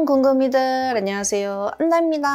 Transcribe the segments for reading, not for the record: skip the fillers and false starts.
보정 궁금이들 안녕하세요, 안나입니다.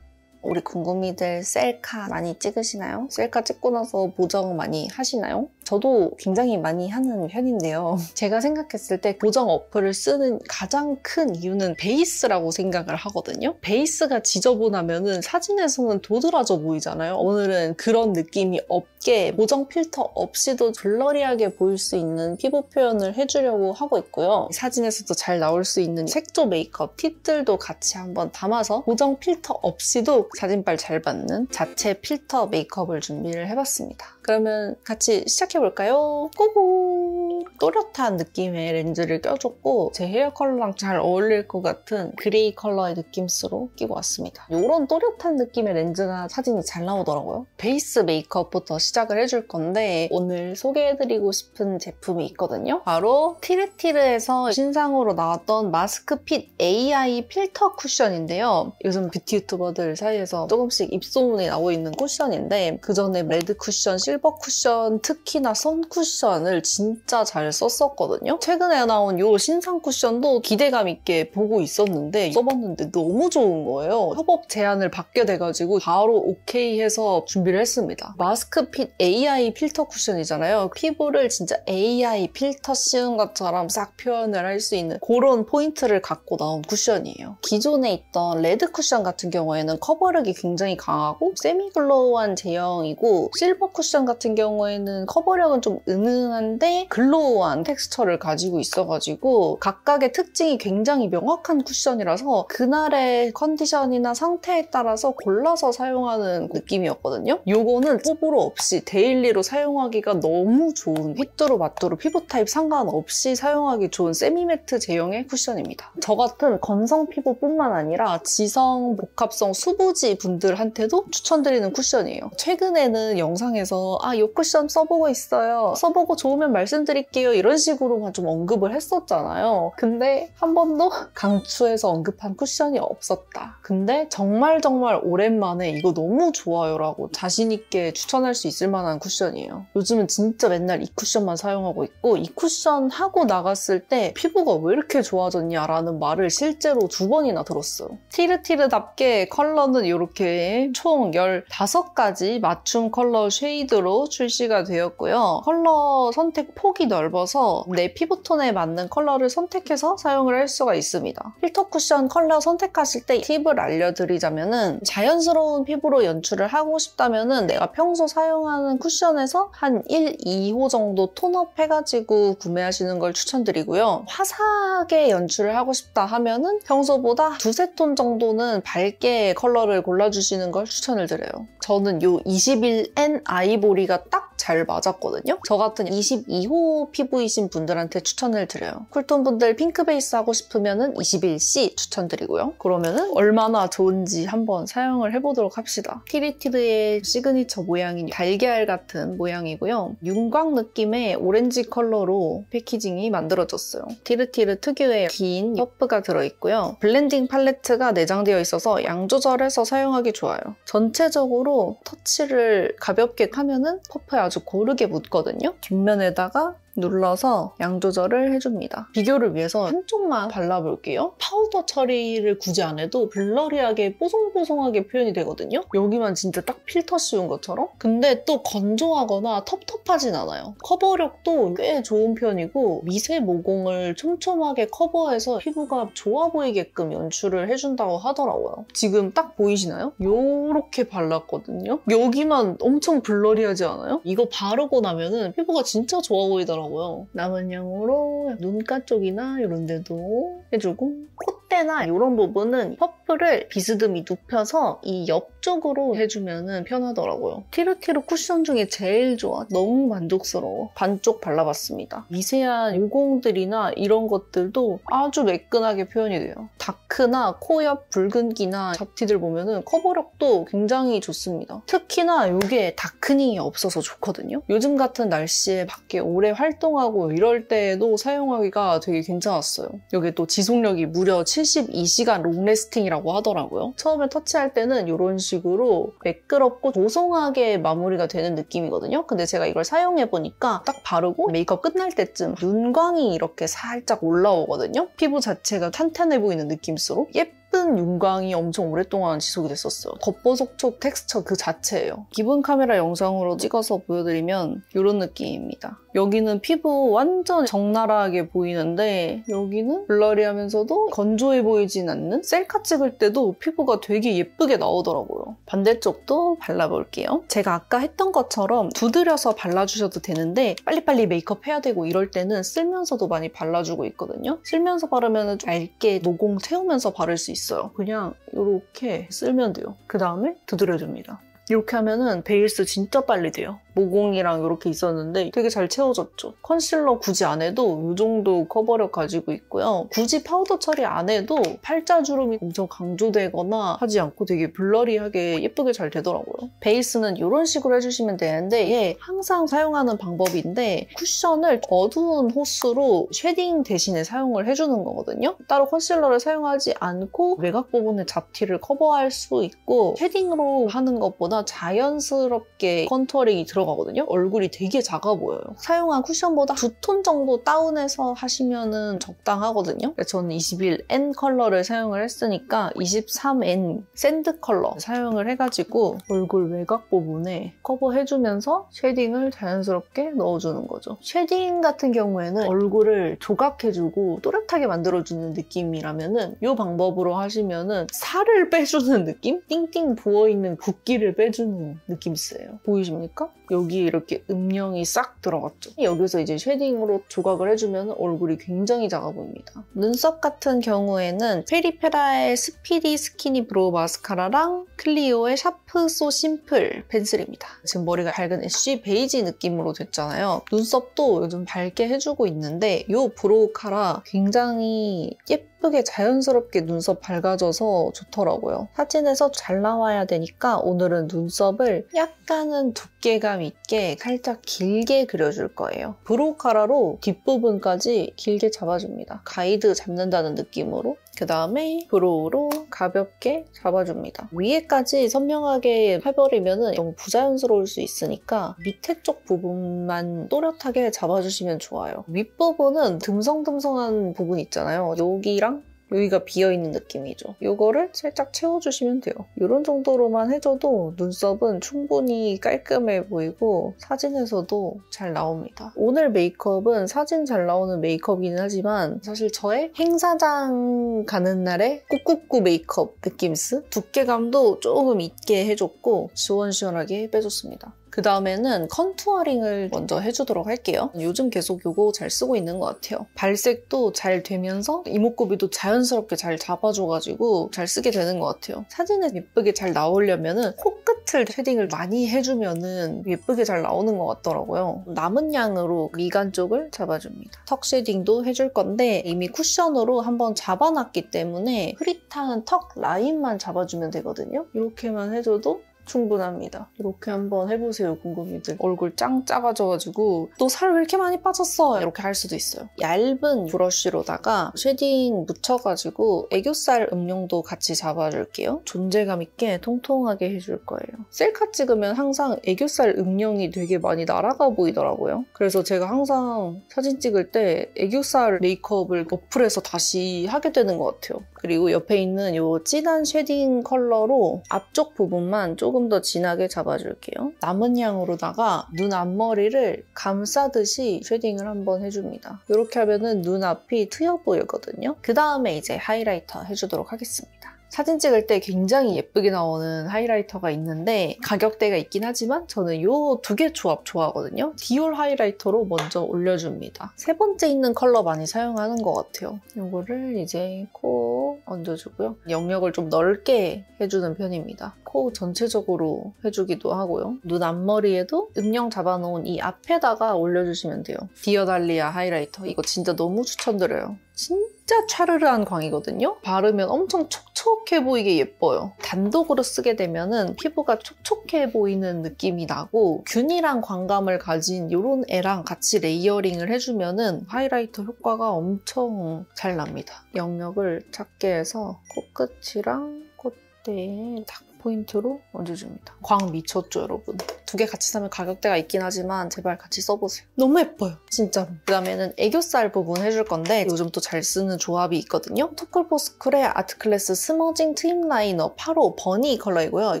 우리 궁금이들 셀카 많이 찍으시나요? 셀카 찍고 나서 보정 많이 하시나요? 저도 굉장히 많이 하는 편인데요. 제가 생각했을 때 보정 어플을 쓰는 가장 큰 이유는 베이스라고 생각을 하거든요. 베이스가 지저분하면 사진에서는 도드라져 보이잖아요. 오늘은 그런 느낌이 없게 보정 필터 없이도 블러리하게 보일 수 있는 피부 표현을 해주려고 하고 있고요. 사진에서도 잘 나올 수 있는 색조 메이크업 팁들도 같이 한번 담아서 보정 필터 없이도 사진빨 잘 받는 자체 필터 메이크업을 준비를 해봤습니다. 그러면 같이 시작해볼까요? 고고! 또렷한 느낌의 렌즈를 껴줬고 제 헤어 컬러랑 잘 어울릴 것 같은 그레이 컬러의 느낌으로 끼고 왔습니다. 이런 또렷한 느낌의 렌즈가 사진이 잘 나오더라고요. 베이스 메이크업부터 시작을 해줄 건데 오늘 소개해드리고 싶은 제품이 있거든요. 바로 티르티르에서 신상으로 나왔던 마스크핏 AI 필터 쿠션인데요. 요즘 뷰티 유튜버들 사이에서 조금씩 입소문이 나오고 있는 쿠션인데 그 전에 레드 쿠션, 실버 쿠션, 특히나 선 쿠션을 진짜 잘 썼었거든요. 최근에 나온 이 신상 쿠션도 기대감 있게 보고 있었는데 써봤는데 너무 좋은 거예요. 협업 제안을 받게 돼가지고 바로 오케이 해서 준비를 했습니다. 마스크핏 AI 필터 쿠션이잖아요. 피부를 진짜 AI 필터 씌운 것처럼 싹 표현을 할 수 있는 그런 포인트를 갖고 나온 쿠션이에요. 기존에 있던 레드 쿠션 같은 경우에는 커버력이 굉장히 강하고 세미글로우한 제형이고 실버 쿠션 같은 경우에는 커버력은 좀 은은한데 글로우한 텍스처를 가지고 있어가지고 각각의 특징이 굉장히 명확한 쿠션이라서 그날의 컨디션이나 상태에 따라서 골라서 사용하는 느낌이었거든요. 요거는 호불호 없이 데일리로 사용하기가 너무 좋은 휘뚜루 마뚜루 피부 타입 상관없이 사용하기 좋은 세미매트 제형의 쿠션입니다. 저 같은 건성 피부뿐만 아니라 지성, 복합성, 수부지 분들한테도 추천드리는 쿠션이에요. 최근에는 영상에서 이 쿠션 써보고 있어요. 써보고 좋으면 말씀드릴게요. 이런 식으로만 좀 언급을 했었잖아요. 근데 한 번도 강추해서 언급한 쿠션이 없었다. 근데 정말 오랜만에 이거 너무 좋아요 라고 자신있게 추천할 수 있을 만한 쿠션이에요. 요즘은 진짜 맨날 이 쿠션만 사용하고 있고 이 쿠션 하고 나갔을 때 피부가 왜 이렇게 좋아졌냐 라는 말을 실제로 2번이나 들었어요. 티르티르답게 컬러는 이렇게 총 15가지 맞춤 컬러 쉐이드로 출시가 되었고요. 컬러 선택 폭이 넓어서 내 피부톤에 맞는 컬러를 선택해서 사용을 할 수가 있습니다. 필터 쿠션 컬러 선택하실 때 팁을 알려드리자면은 자연스러운 피부로 연출을 하고 싶다면은 내가 평소 사용하는 쿠션에서 한 1, 2호 정도 톤업 해가지고 구매하시는 걸 추천드리고요. 화사하게 연출을 하고 싶다 하면은 평소보다 2~3톤 정도는 밝게 컬러를 골라주시는 걸 추천을 드려요. 저는 이 21N 아이보리가 딱 잘 맞았거든요. 저 같은 22호 피부이신 분들한테 추천을 드려요. 쿨톤 분들 핑크 베이스 하고 싶으면 21C 추천드리고요. 그러면은 얼마나 좋은지 한번 사용을 해보도록 합시다. 티르티르의 시그니처 모양인 달걀 같은 모양이고요. 윤곽 느낌의 오렌지 컬러로 패키징이 만들어졌어요. 티르티르 특유의 긴 퍼프가 들어있고요. 블렌딩 팔레트가 내장되어 있어서 양 조절해서 사용하기 좋아요. 전체적으로 터치를 가볍게 하면은 퍼프에 아주 고르게 묻거든요. 뒷면에다가 눌러서 양 조절을 해줍니다. 비교를 위해서 한쪽만 발라볼게요. 파우더 처리를 굳이 안 해도 블러리하게 뽀송뽀송하게 표현이 되거든요. 여기만 진짜 딱 필터 씌운 것처럼. 근데 또 건조하거나 텁텁하진 않아요. 커버력도 꽤 좋은 편이고 미세 모공을 촘촘하게 커버해서 피부가 좋아 보이게끔 연출을 해준다고 하더라고요. 지금 딱 보이시나요? 요렇게 발랐거든요. 여기만 엄청 블러리하지 않아요? 이거 바르고 나면은 피부가 진짜 좋아 보이더라고요. 남은 양으로 눈가 쪽이나 이런 데도 해주고 콧대나 이런 부분은 퍼프를 비스듬히 눕혀서 이 옆쪽으로 해주면 편하더라고요. 티르티르 쿠션 중에 제일 좋아. 너무 만족스러워. 반쪽 발라봤습니다. 미세한 모공들이나 이런 것들도 아주 매끈하게 표현이 돼요. 다크나 코 옆 붉은기나 잡티들 보면은 커버력도 굉장히 좋습니다. 특히나 이게 다크닝이 없어서 좋거든요. 요즘 같은 날씨에 밖에 오래 활동하고 이럴 때에도 사용하기가 되게 괜찮았어요. 여기 또 지속력이 무려 72시간 롱래스팅이라고 마무리라고 하더라고요. 처음에 터치할 때는 이런 식으로 매끄럽고 보송하게 마무리가 되는 느낌이거든요. 근데 제가 이걸 사용해보니까 딱 바르고 메이크업 끝날 때쯤 눈광이 이렇게 살짝 올라오거든요. 피부 자체가 탄탄해 보이는 느낌으로 예쁜 윤광이 엄청 오랫동안 지속이 됐었어요. 겉보속촉 텍스처 그 자체예요. 기본 카메라 영상으로 찍어서 보여드리면 이런 느낌입니다. 여기는 피부 완전 적나라하게 보이는데 여기는 블러리하면서도 건조해 보이진 않는 셀카 찍을 때도 피부가 되게 예쁘게 나오더라고요. 반대쪽도 발라볼게요. 제가 아까 했던 것처럼 두드려서 발라주셔도 되는데 빨리빨리 메이크업 해야 되고 이럴 때는 쓸면서도 많이 발라주고 있거든요. 쓸면서 바르면 좀 얇게 모공 채우면서 바를 수 있어요. 그냥 이렇게 쓸면 돼요. 그 다음에 두드려줍니다. 이렇게 하면은 베이스 진짜 빨리 돼요. 모공이랑 이렇게 있었는데 되게 잘 채워졌죠. 컨실러 굳이 안 해도 이 정도 커버력 가지고 있고요. 굳이 파우더 처리 안 해도 팔자주름이 엄청 강조되거나 하지 않고 되게 블러리하게 예쁘게 잘 되더라고요. 베이스는 이런 식으로 해주시면 되는데 이게 항상 사용하는 방법인데 쿠션을 어두운 호스로 쉐딩 대신에 사용을 해주는 거거든요. 따로 컨실러를 사용하지 않고 외곽 부분의 잡티를 커버할 수 있고 쉐딩으로 하는 것보다 자연스럽게 컨투어링이 들어가거든요. 얼굴이 되게 작아 보여요. 사용한 쿠션보다 2톤 정도 다운해서 하시면 적당하거든요. 저는 21N 컬러를 사용을 했으니까 23N 샌드 컬러 사용을 해가지고 얼굴 외곽 부분에 커버해주면서 쉐딩을 자연스럽게 넣어주는 거죠. 쉐딩 같은 경우에는 얼굴을 조각해주고 또렷하게 만들어주는 느낌이라면 이 방법으로 하시면 살을 빼주는 느낌? 띵띵 부어있는 붓기를 빼주는 느낌 있어요. 보이십니까? 여기에 이렇게 음영이 싹 들어갔죠. 여기서 이제 쉐딩으로 조각을 해주면 얼굴이 굉장히 작아 보입니다. 눈썹 같은 경우에는 페리페라의 스피디 스키니 브로우 마스카라랑 클리오의 샤프 소 심플 펜슬입니다. 지금 머리가 밝은 애쉬 베이지 느낌으로 됐잖아요. 눈썹도 요즘 밝게 해주고 있는데 이 브로우 카라 굉장히 예쁘게 자연스럽게 눈썹 밝아져서 좋더라고요. 사진에서 잘 나와야 되니까 오늘은 눈썹을 약간은 두께감 있게 살짝 길게 그려줄 거예요. 브로우 카라로 뒷부분까지 길게 잡아줍니다. 가이드 잡는다는 느낌으로. 그 다음에 브로우로 가볍게 잡아줍니다. 위에까지 선명하게 해버리면 너무 부자연스러울 수 있으니까 밑에 쪽 부분만 또렷하게 잡아주시면 좋아요. 윗부분은 듬성듬성한 부분 있잖아요. 여기랑 여기가 비어있는 느낌이죠. 이거를 살짝 채워주시면 돼요. 이런 정도로만 해줘도 눈썹은 충분히 깔끔해 보이고 사진에서도 잘 나옵니다. 오늘 메이크업은 사진 잘 나오는 메이크업이긴 하지만 사실 저의 행사장 가는 날의 꾹꾹꾹 메이크업 느낌스? 두께감도 조금 있게 해줬고 시원시원하게 빼줬습니다. 그 다음에는 컨투어링을 먼저 해주도록 할게요. 요즘 계속 이거 잘 쓰고 있는 것 같아요. 발색도 잘 되면서 이목구비도 자연스럽게 잘 잡아줘가지고 잘 쓰게 되는 것 같아요. 사진에 예쁘게 잘 나오려면 코끝을 쉐딩을 많이 해주면 예쁘게 잘 나오는 것 같더라고요. 남은 양으로 미간 쪽을 잡아줍니다. 턱 쉐딩도 해줄 건데 이미 쿠션으로 한번 잡아놨기 때문에 흐릿한 턱 라인만 잡아주면 되거든요. 이렇게만 해줘도 충분합니다. 이렇게 한번 해보세요, 궁금이들. 얼굴 짱 작아져가지고 또 살 왜 이렇게 많이 빠졌어? 이렇게 할 수도 있어요. 얇은 브러쉬로다가 쉐딩 묻혀가지고 애교살 음영도 같이 잡아줄게요. 존재감 있게 통통하게 해줄 거예요. 셀카 찍으면 항상 애교살 음영이 되게 많이 날아가 보이더라고요. 그래서 제가 항상 사진 찍을 때 애교살 메이크업을 어플에서 다시 하게 되는 것 같아요. 그리고 옆에 있는 이 진한 쉐딩 컬러로 앞쪽 부분만 조금 더 진하게 잡아줄게요. 남은 양으로다가 눈 앞머리를 감싸듯이 쉐딩을 한번 해줍니다. 이렇게 하면은 눈 앞이 트여 보이거든요. 그 다음에 이제 하이라이터 해주도록 하겠습니다. 사진 찍을 때 굉장히 예쁘게 나오는 하이라이터가 있는데 가격대가 있긴 하지만 저는 이 두 개 조합 좋아하거든요. 디올 하이라이터로 먼저 올려줍니다. 세 번째 있는 컬러 많이 사용하는 것 같아요. 이거를 이제 코 얹어주고요. 영역을 좀 넓게 해주는 편입니다. 코 전체적으로 해주기도 하고요. 눈 앞머리에도 음영 잡아놓은 이 앞에다가 올려주시면 돼요. 디어달리아 하이라이터 이거 진짜 너무 추천드려요. 진짜 촤르르한 광이거든요. 바르면 엄청 촉촉해 보이게 예뻐요. 단독으로 쓰게 되면은 피부가 촉촉해 보이는 느낌이 나고 균일한 광감을 가진 이런 애랑 같이 레이어링을 해주면은 하이라이터 효과가 엄청 잘 납니다. 영역을 작게 해서 코끝이랑 콧대에 딱 포인트로 얹어줍니다. 광 미쳤죠, 여러분? 두 개 같이 사면 가격대가 있긴 하지만 제발 같이 써보세요. 너무 예뻐요, 진짜로. 그 다음에는 애교살 부분 해줄 건데 요즘 또 잘 쓰는 조합이 있거든요. 투쿨포스쿨의 아트클래스 스머징 트임 라이너 8호 버니 컬러이고요.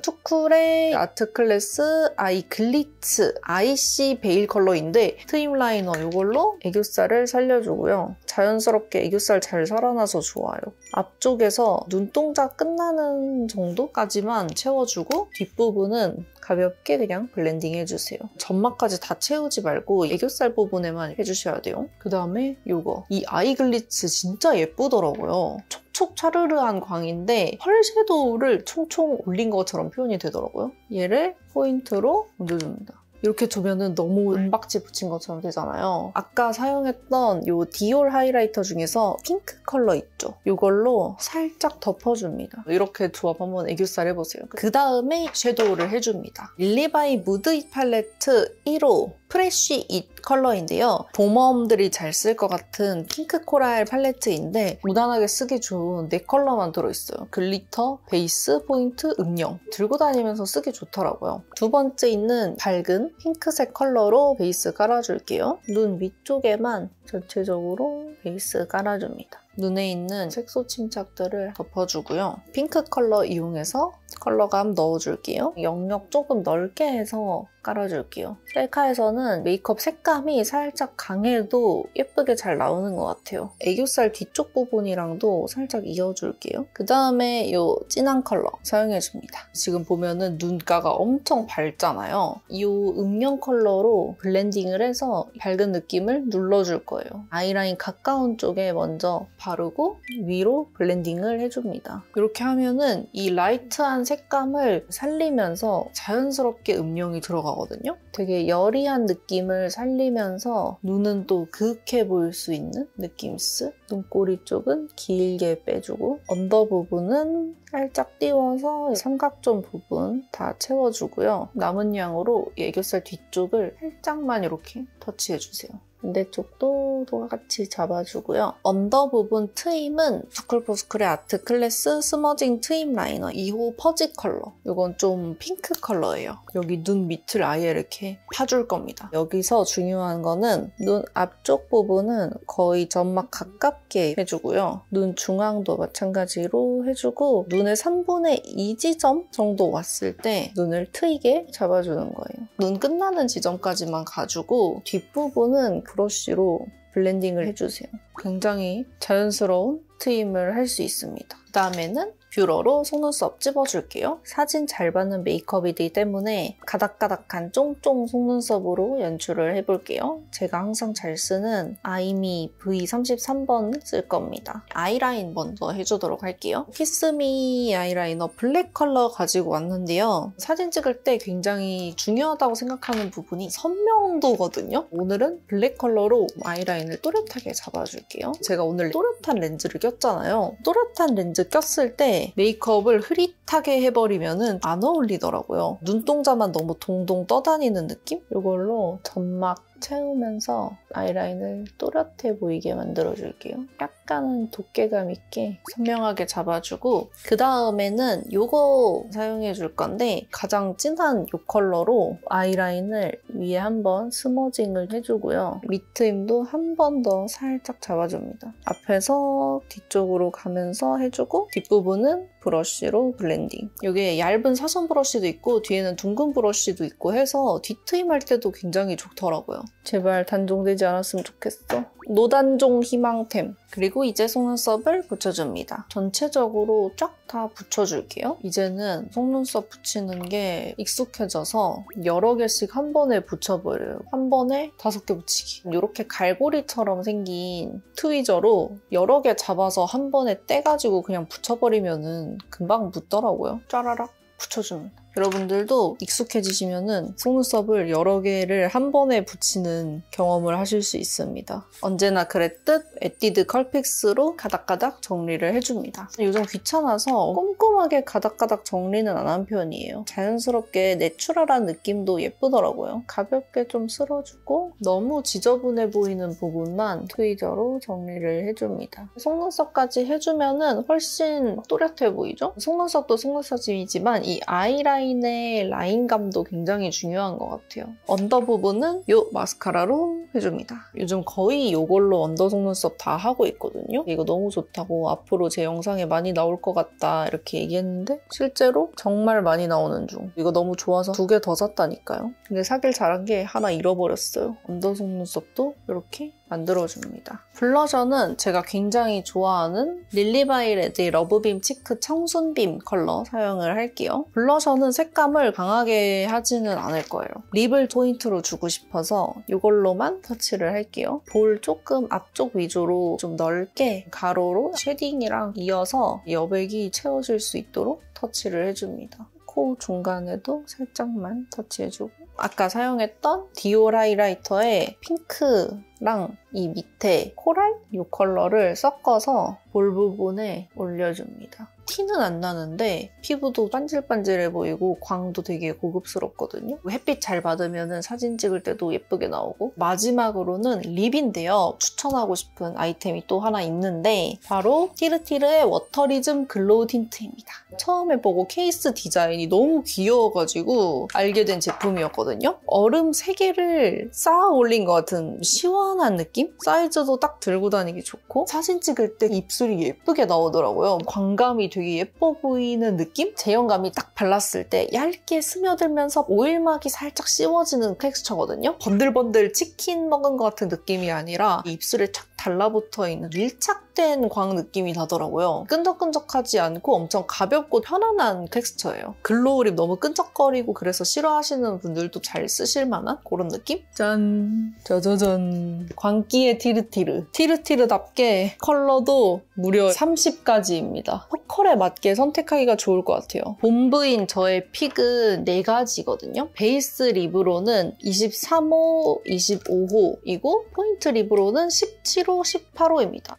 투쿨의 아트클래스 아이 글리츠 아이씨 베일 컬러인데 트임 라이너 이걸로 애교살을 살려주고요. 자연스럽게 애교살 잘 살아나서 좋아요. 앞쪽에서 눈동자 끝나는 정도까지만 채워주고 뒷부분은 가볍게 그냥 블렌딩 해주세요. 점막까지 다 채우지 말고 애교살 부분에만 해주셔야 돼요. 그 다음에 이거 이 아이 글리츠 진짜 예쁘더라고요. 촉촉 촤르르한 광인데 펄 섀도우를 총총 올린 것처럼 표현이 되더라고요. 얘를 포인트로 얹어줍니다. 이렇게 두면은 너무 은박지 붙인 것처럼 되잖아요. 아까 사용했던 이 디올 하이라이터 중에서 핑크 컬러 있죠? 이걸로 살짝 덮어줍니다. 이렇게 조합 한번 애교살 해보세요. 그 다음에 섀도우를 해줍니다. 릴리바이 무드 팔레트 1호 프레쉬 잇 컬러인데요. 봄웜들이 잘 쓸 것 같은 핑크 코랄 팔레트인데 무난하게 쓰기 좋은 4컬러만 들어있어요. 글리터, 베이스, 포인트, 음영. 들고 다니면서 쓰기 좋더라고요. 두 번째 있는 밝은 핑크색 컬러로 베이스 깔아줄게요. 눈 위쪽에만 전체적으로 베이스 깔아줍니다. 눈에 있는 색소 침착들을 덮어주고요. 핑크 컬러 이용해서 컬러감 넣어줄게요. 영역 조금 넓게 해서 깔아줄게요. 셀카에서는 메이크업 색감이 살짝 강해도 예쁘게 잘 나오는 것 같아요. 애교살 뒤쪽 부분이랑도 살짝 이어줄게요. 그 다음에 이 진한 컬러 사용해줍니다. 지금 보면은 눈가가 엄청 밝잖아요. 이 음영 컬러로 블렌딩을 해서 밝은 느낌을 눌러줄 거예요. 아이라인 가까운 쪽에 먼저 바르고 위로 블렌딩을 해줍니다. 이렇게 하면은 이 라이트한 색감을 살리면서 자연스럽게 음영이 들어가거든요. 되게 여리한 느낌을 살리면서 눈은 또 그윽해 보일 수 있는 느낌스. 눈꼬리 쪽은 길게 빼주고 언더 부분은 살짝 띄워서 삼각존 부분 다 채워주고요. 남은 양으로 애교살 뒤쪽을 살짝만 이렇게 터치해주세요. 반대쪽도 똑같이 잡아주고요. 언더 부분 트임은 투쿨포스쿨의 아트 클래스 스머징 트임 라이너 2호 퍼지 컬러. 이건 좀 핑크 컬러예요. 여기 눈 밑을 아예 이렇게 파줄 겁니다. 여기서 중요한 거는 눈 앞쪽 부분은 거의 점막 가깝게 해주고요. 눈 중앙도 마찬가지로 해주고 눈의 3분의 2 지점 정도 왔을 때 눈을 트이게 잡아주는 거예요. 눈 끝나는 지점까지만 가주고 뒷부분은 브러쉬로 블렌딩을 해주세요. 굉장히 자연스러운 트임을 할 수 있습니다. 그 다음에는 뷰러로 속눈썹 찝어줄게요. 사진 잘 받는 메이크업이기 때문에 가닥가닥한 쫑쫑 속눈썹으로 연출을 해볼게요. 제가 항상 잘 쓰는 아이미 V33번 쓸 겁니다. 아이라인 먼저 해주도록 할게요. 키스미 아이라이너 블랙 컬러 가지고 왔는데요. 사진 찍을 때 굉장히 중요하다고 생각하는 부분이 선명도거든요. 오늘은 블랙 컬러로 아이라인을 또렷하게 잡아줄게요. 제가 오늘 또렷한 렌즈를 꼈잖아요. 또렷한 렌즈 꼈을 때 메이크업을 흐릿하게 해버리면 안 어울리더라고요. 눈동자만 너무 동동 떠다니는 느낌? 이걸로 점막 채우면서 아이라인을 또렷해 보이게 만들어줄게요. 약간은 두께감 있게 선명하게 잡아주고 그 다음에는 이거 사용해줄 건데 가장 진한 이 컬러로 아이라인을 위에 한번 스머징을 해주고요. 밑트임도 한 번 더 살짝 잡아줍니다. 앞에서 뒤쪽으로 가면서 해주고 뒷부분은 브러쉬로 블렌딩. 여기에 얇은 사선 브러쉬도 있고 뒤에는 둥근 브러쉬도 있고 해서 뒤트임 할 때도 굉장히 좋더라고요. 제발 단종되지 않았으면 좋겠어. 노단종 희망템. 그리고 이제 속눈썹을 붙여줍니다. 전체적으로 쫙 다 붙여줄게요. 이제는 속눈썹 붙이는 게 익숙해져서 여러 개씩 한 번에 붙여버려요. 한 번에 5개 붙이기. 이렇게 갈고리처럼 생긴 트위저로 여러 개 잡아서 한 번에 떼가지고 그냥 붙여버리면은 금방 붙더라고요. 짜라락 붙여줍니다. 여러분들도 익숙해지시면은 속눈썹을 여러 개를 한 번에 붙이는 경험을 하실 수 있습니다. 언제나 그랬듯 에뛰드 컬픽스로 가닥가닥 정리를 해줍니다. 요즘 귀찮아서 꼼꼼하게 가닥가닥 정리는 안 한 편이에요. 자연스럽게 내추럴한 느낌도 예쁘더라고요. 가볍게 좀 쓸어주고 너무 지저분해 보이는 부분만 트위저로 정리를 해줍니다. 속눈썹까지 해주면은 훨씬 또렷해 보이죠? 속눈썹도 속눈썹이지만 이 아이라인의 라인감도 굉장히 중요한 것 같아요. 언더 부분은 이 마스카라로 해줍니다. 요즘 거의 이걸로 언더 속눈썹 다 하고 있거든요. 이거 너무 좋다고 앞으로 제 영상에 많이 나올 것 같다 이렇게 얘기했는데 실제로 정말 많이 나오는 중. 이거 너무 좋아서 2개 더 샀다니까요. 근데 사길 잘한 게 하나 잃어버렸어요. 언더 속눈썹도 이렇게 만들어줍니다. 블러셔는 제가 굉장히 좋아하는 릴리바이레드의 러브빔 치크 청순빔 컬러 사용을 할게요. 블러셔는 색감을 강하게 하지는 않을 거예요. 립을 포인트로 주고 싶어서 이걸로만 터치를 할게요. 볼 조금 앞쪽 위주로 좀 넓게 가로로 쉐딩이랑 이어서 여백이 채워질 수 있도록 터치를 해줍니다. 코 중간에도 살짝만 터치해주고 아까 사용했던 디올 하이라이터의 핑크랑 이 밑에 코랄 이 컬러를 섞어서 볼 부분에 올려줍니다. 티는 안 나는데 피부도 반질반질해 보이고 광도 되게 고급스럽거든요. 햇빛 잘 받으면 사진 찍을 때도 예쁘게 나오고 마지막으로는 립인데요. 추천하고 싶은 아이템이 또 하나 있는데 바로 티르티르의 워터리즘 글로우 틴트입니다. 처음에 보고 케이스 디자인이 너무 귀여워가지고 알게 된 제품이었거든요. 얼음 3개를 쌓아 올린 것 같은 시원한 느낌? 사이즈도 딱 들고 다니기 좋고 사진 찍을 때 입술이 예쁘게 나오더라고요. 광감이 되게 예뻐 보이는 느낌? 제형감이 딱 발랐을 때 얇게 스며들면서 오일막이 살짝 씌워지는 텍스처거든요. 번들번들 치킨 먹은 것 같은 느낌이 아니라 입술에 착 달라붙어 있는 밀착된 광 느낌이 나더라고요. 끈적끈적하지 않고 엄청 가볍고 편안한 텍스처예요. 글로우 립 너무 끈적거리고 그래서 싫어하시는 분들도 잘 쓰실 만한 그런 느낌? 짠! 짜자잔! 광기의 티르티르. 티르티르답게 컬러도 무려 30가지입니다. 포컬에 맞게 선택하기가 좋을 것 같아요. 본부인 저의 픽은 4가지거든요. 베이스 립으로는 23호, 25호이고 포인트 립으로는 17호, 18호입니다.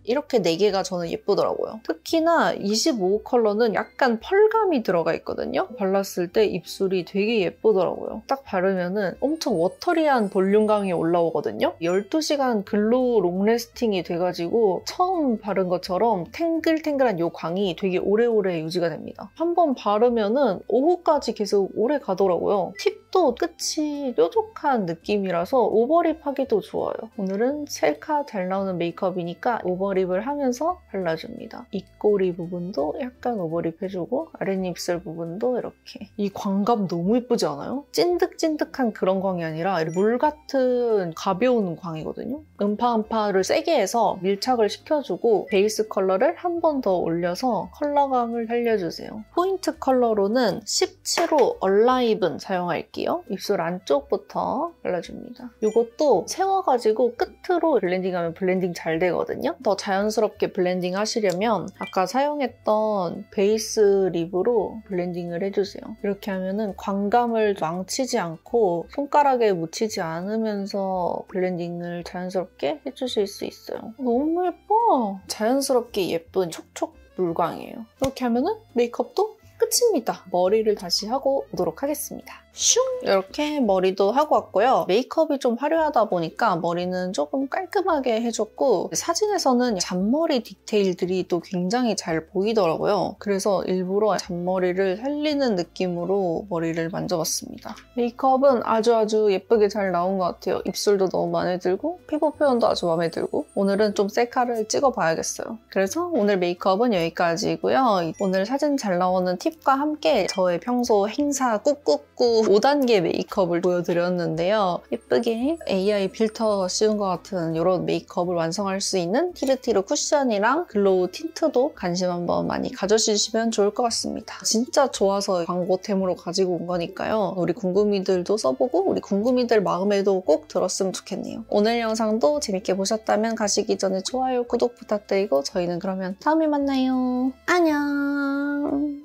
이렇게 4개가 저는 예쁘더라고요. 특히나 25호 컬러는 약간 펄감이 들어가 있거든요. 발랐을 때 입술이 되게 예쁘더라고요. 딱 바르면은 엄청 워터리한 볼륨감이 올라오거든요. 12시간 글로우 롱래스팅이 돼가지고 처음 바른 것처럼 탱글탱글한 이 광이 되게 오래오래 유지가 됩니다. 한번 바르면은 오후까지 계속 오래 가더라고요. 팁도 끝이 뾰족한 느낌이라서 오버립 하기도 좋아요. 오늘은 셀카 잘 나오는 메이크업이니까 오버립을 하면서 발라줍니다. 입꼬리 부분도 약간 오버립 해주고 아랫입술 부분도 이렇게. 이 광감 너무 예쁘지 않아요? 찐득찐득한 그런 광이 아니라 물 같은 가벼운 광이거든요. 음파음파를 세게 해서 밀착을 시켜주고 베이스 컬러를 한 번 더 올려서 컬러감을 살려주세요. 포인트 컬러로는 17호 얼라이븐 사용할게요. 입술 안쪽부터 발라줍니다. 이것도 세워가지고 끝으로 블렌딩하면 블렌딩 잘 되거든요. 더 자연스럽게 블렌딩 하시려면 아까 사용했던 베이스 립으로 블렌딩을 해주세요. 이렇게 하면은 광감을 망치지 않고 손가락에 묻히지 않으면서 블렌딩을 자연스럽게 해주실 수 있어요. 너무 예뻐! 자연스럽게 예쁜 촉촉 물광이에요. 이렇게 하면은 메이크업도 끝입니다. 머리를 다시 하고 오도록 하겠습니다. 슝! 이렇게 머리도 하고 왔고요. 메이크업이 좀 화려하다 보니까 머리는 조금 깔끔하게 해줬고 사진에서는 잔머리 디테일들이 또 굉장히 잘 보이더라고요. 그래서 일부러 잔머리를 살리는 느낌으로 머리를 만져봤습니다. 메이크업은 아주 예쁘게 잘 나온 것 같아요. 입술도 너무 마음에 들고 피부 표현도 아주 마음에 들고 오늘은 좀 셀카를 찍어봐야겠어요. 그래서 오늘 메이크업은 여기까지고요. 오늘 사진 잘 나오는 팁과 함께 저의 평소 행사 꾹꾹꾹 5단계 메이크업을 보여드렸는데요. 예쁘게 AI 필터 씌운 것 같은 이런 메이크업을 완성할 수 있는 티르티르 쿠션이랑 글로우 틴트도 관심 한번 많이 가져주시면 좋을 것 같습니다. 진짜 좋아서 광고템으로 가지고 온 거니까요. 우리 궁금이들도 써보고 우리 궁금이들 마음에도 꼭 들었으면 좋겠네요. 오늘 영상도 재밌게 보셨다면 가시기 전에 좋아요, 구독 부탁드리고 저희는 그러면 다음에 만나요. 안녕!